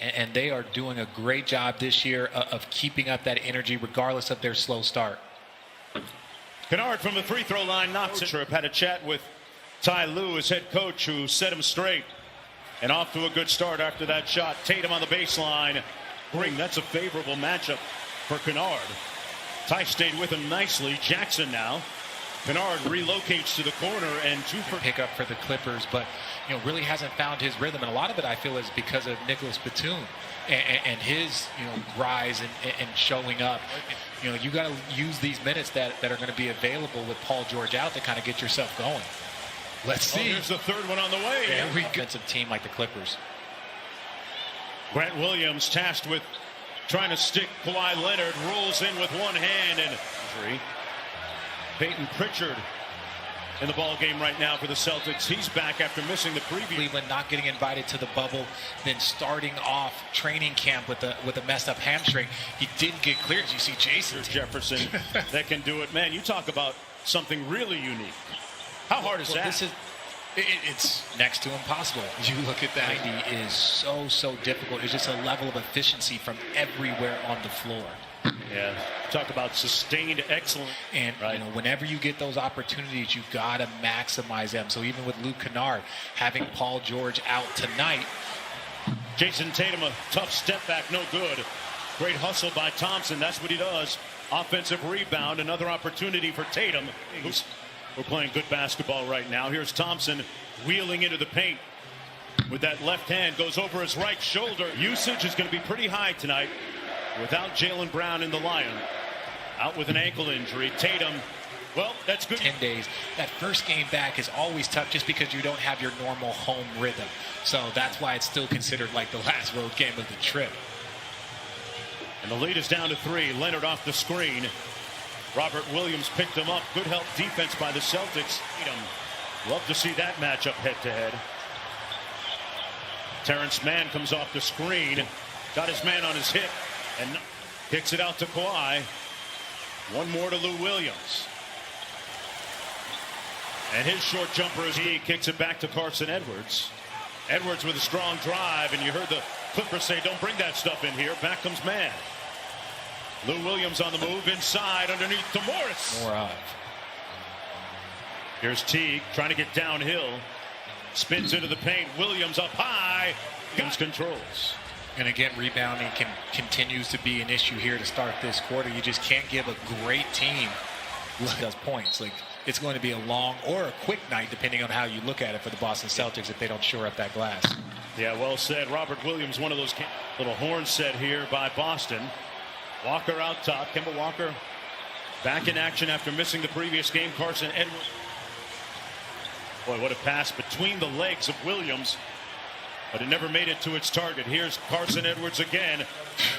And they are doing a great job this year of keeping up that energy regardless of their slow start. Kennard from the free throw line knocks it. Had a chat with Ty Lue, his head coach, who set him straight. And off to a good start after that shot. Tatum on the baseline. That's a favorable matchup for Kennard. Ty stayed with him nicely. Jackson now. Kennard relocates to the corner and two for pick up for the Clippers, but really hasn't found his rhythm, and a lot of it I feel is because of Nicholas Batum and his rise and showing up. You got to use these minutes that are going to be available with Paul George out to kind of get yourself going. Let's see. Here's the third one on the way. Every defensive team like the Clippers. Grant Williams tasked with trying to stick Kawhi Leonard, rolls in with one hand and injury. Peyton Pritchard in the ball game right now for the Celtics. He's back after missing the preview. Cleveland not getting invited to the bubble, then starting off training camp with a messed up hamstring. He didn't get cleared. You see Jason Jefferson that can do it. Man, you talk about something really unique. How hard is that? It's next to impossible. You look at that. 90 is so difficult. It's just a level of efficiency from everywhere on the floor. Yeah, talk about sustained excellence. And whenever you get those opportunities, you've got to maximize them. So even with Luke Kennard having Paul George out tonight, Jason Tatum, a tough step back, no good. Great hustle by Thompson. That's what he does. Offensive rebound, another opportunity for Tatum. We're playing good basketball right now. Here's Thompson wheeling into the paint with that left hand, goes over his right shoulder. Usage is going to be pretty high tonight without Jaylen Brown in the lineup. Out with an ankle injury. Tatum, well, that's good. 10 days. That first game back is always tough just because you don't have your normal home rhythm. So that's why it's still considered like the last road game of the trip. And the lead is down to 3. Leonard off the screen. Robert Williams picked him up. Good help defense by the Celtics. Love to see that matchup head-to-head. Terrence Mann comes off the screen. Got his man on his hip and kicks it out to Kawhi. One more to Lou Williams. And his short jumper is he kicks it back to Carson Edwards. Edwards with a strong drive, and you heard the Clippers say, don't bring that stuff in here. Back comes Mann. Lou Williams on the move inside underneath to Morris. Here's Teague trying to get downhill. Spins into the paint. Williams up high. Guns controls. And again, rebounding continues to be an issue here to start this quarter. You just can't give a great team does points. Like, it's going to be a long or a quick night, depending on how you look at it, for the Boston Celtics if they don't shore up that glass. Yeah, well said. Robert Williams, one of those little horn set here by Boston. Walker out top. Kemba Walker back in action after missing the previous game. Carson Edwards. Boy, what a pass between the legs of Williams. But it never made it to its target. Here's Carson Edwards again.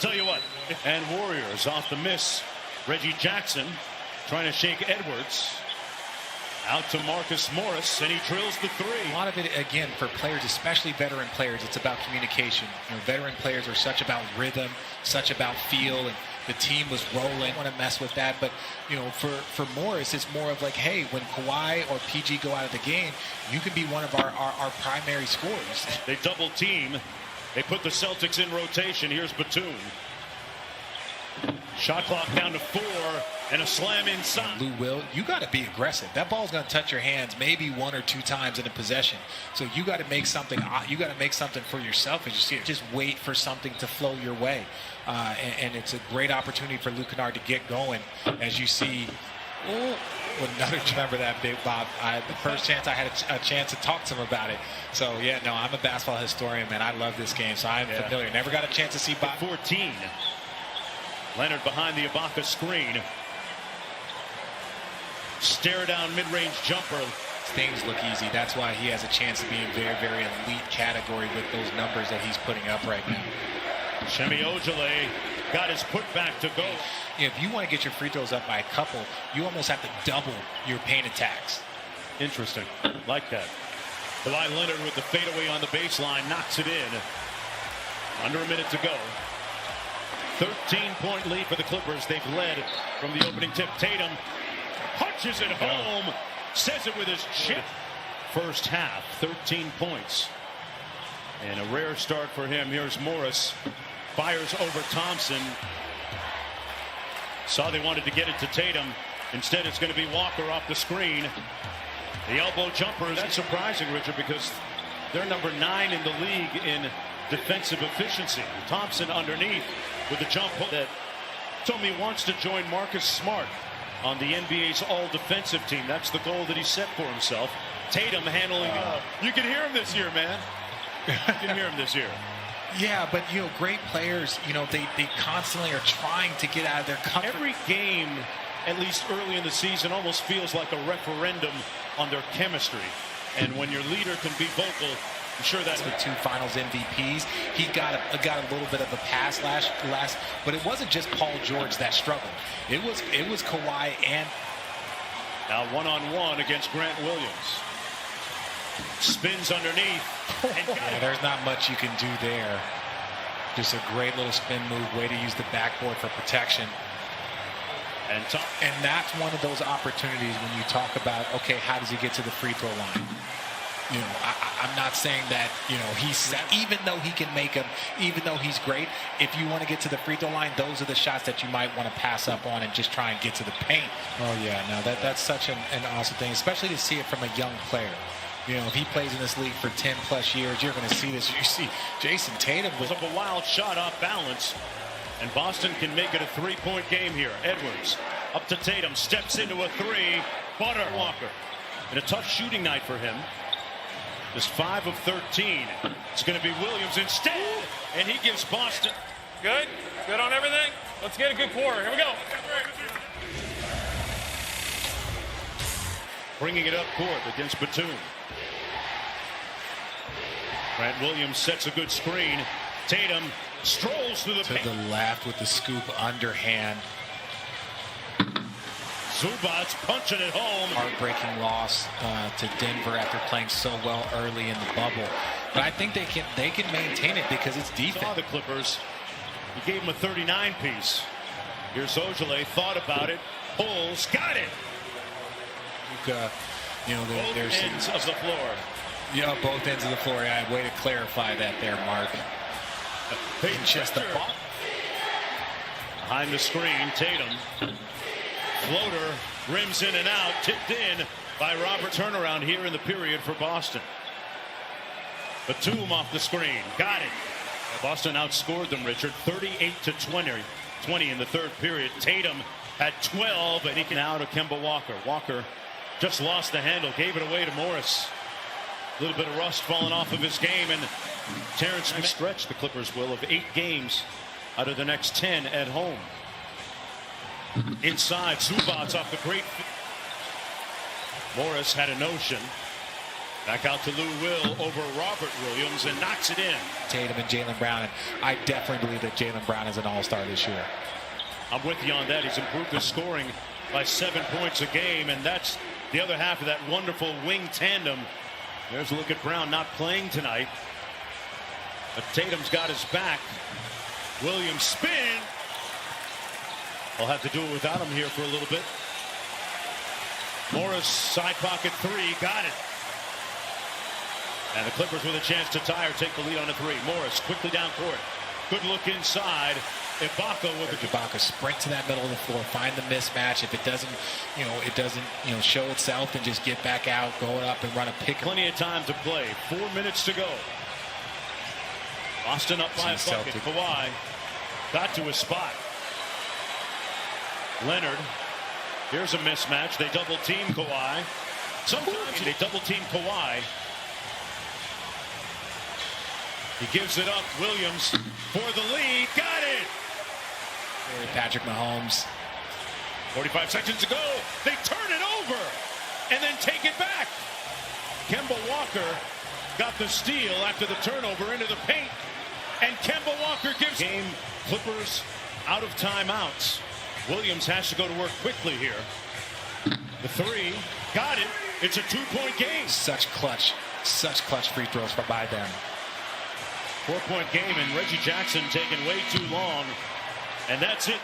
Tell you what. And Warriors off the miss. Reggie Jackson trying to shake Edwards. Out to Marcus Morris, and he drills the 3. A lot of it, again, for players, especially veteran players, it's about communication. Veteran players are such about rhythm, such about feel, and the team was rolling. I want to mess with that, but for Morris, it's more of like, hey, when Kawhi or PG go out of the game, you can be one of our primary scorers. They double team. They put the Celtics in rotation. Here's Batum. Shot clock down to 4, and a slam inside. Lou Will, you got to be aggressive. That ball's going to touch your hands maybe 1 or 2 times in a possession. So you got to make something. You got to make something for yourself as you see it. Just wait for something to flow your way, and it's a great opportunity for Luke Kennard to get going. As you see, remember that big Bob. The first chance I had a chance to talk to him about it. So yeah, no, I'm a basketball historian, man. I love this game, so I'm familiar. Never got a chance to see Bob. 14. Leonard behind the Ibaka screen. Stare down mid-range jumper. Things look easy. That's why he has a chance to be in very, very elite category with those numbers that he's putting up right now. Shemi Ojale got his putback to go. If you want to get your free throws up by a couple, you almost have to double your paint attacks. Interesting. Like that. Kawhi Leonard with the fadeaway on the baseline knocks it in. Under a minute to go. 13-point lead for the Clippers. They've led from the opening tip. Tatum punches it home. Says it with his chip. First half, 13 points. And a rare start for him. Here's Morris. Fires over Thompson. Saw they wanted to get it to Tatum. Instead, it's going to be Walker off the screen. The elbow jumper. That's surprising, Richard, because they're number 9 in the league in defensive efficiency. Thompson underneath with the jump that told me he wants to join Marcus Smart on the NBA's all-defensive team. That's the goal that he set for himself. Tatum handling. You can hear him this year, man. You can hear him this year. Yeah, but, great players, they constantly are trying to get out of their comfort. Every game, at least early in the season, almost feels like a referendum on their chemistry. And when your leader can be vocal, I'm sure that's the 2 Finals MVPs. He got a little bit of a pass last, but it wasn't just Paul George that struggled. It was Kawhi and now one-on-one against Grant Williams. Spins underneath. Yeah, there's not much you can do there. Just a great little spin move. Way to use the backboard for protection. And that's one of those opportunities when you talk about, okay, how does he get to the free throw line? I'm not saying that, he's, even though he can make them, even though he's great, if you want to get to the free throw line, those are the shots that you might want to pass up on and just try and get to the paint. Oh, yeah, no, that's such an awesome thing, especially to see it from a young player. If he plays in this league for 10-plus years, you're going to see this. You see Jason Tatum was up a wild shot off balance, and Boston can make it a 3-point game here. Edwards up to Tatum, steps into a 3. Butter Walker. And a tough shooting night for him. Just 5 of 13. It's going to be Williams instead, and he gives Boston. Good? Good on everything? Let's get a good quarter. Here we go. Bringing it up court against Batum. Grant Williams sets a good screen. Tatum strolls through the to the left with the scoop underhand. Zubac's punching it home. Heartbreaking loss to Denver after playing so well early in the bubble. But I think they can maintain it because it's defense. Saw the Clippers. He gave him a 39 piece. Here's Ojale, thought about it, pulls, got it. Both ends of the floor. Yeah, both ends of the floor. Yeah, way to clarify that there, Mark. Just the ball. Behind the screen, Tatum. Floater, rims in and out, tipped in by Robert. Turnaround here in the period for Boston. Batum off the screen, got it. Boston outscored them, Richard, 38-20 in the third period. Tatum had 12, and he can out to Kemba Walker. Walker just lost the handle, gave it away to Morris. A little bit of rust falling off of his game, and Terrence stretch the Clippers will of 8 games out of the next 10 at home. Inside, Zubac's off the great. Morris had a notion. Back out to Lou Will over Robert Williams and knocks it in. Tatum and Jaylen Brown, and I definitely believe that Jaylen Brown is an all-star this year. I'm with you on that. He's improved his scoring by 7 points a game, and that's the other half of that wonderful wing tandem. There's a look at Brown not playing tonight. But Tatum's got his back. Williams spin. I'll have to do it without him here for a little bit. Morris side pocket 3, got it. And the Clippers with a chance to tie or take the lead on a 3. Morris quickly down court. Good look inside. Ibaka with Ibaka sprint to that middle of the floor, find the mismatch. If it doesn't, show itself, then just get back out, go up and run a pick. Plenty of time to play. 4 minutes to go. Boston up by a bucket. Kawhi got to his spot. Leonard. Here's a mismatch. They double team Kawhi. Sometimes they double team Kawhi. He gives it up. Williams for the lead. Got it. Patrick Mahomes. 45 seconds to go. They turn it over and then take it back. Kemba Walker got the steal after the turnover into the paint. And Kemba Walker gives game. Clippers out of timeouts. Williams has to go to work quickly here. The 3. Got it. It's a 2-point game. Such clutch free throws by them. 4-point game, and Reggie Jackson taking way too long. And that's it.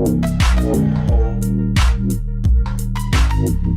Bye.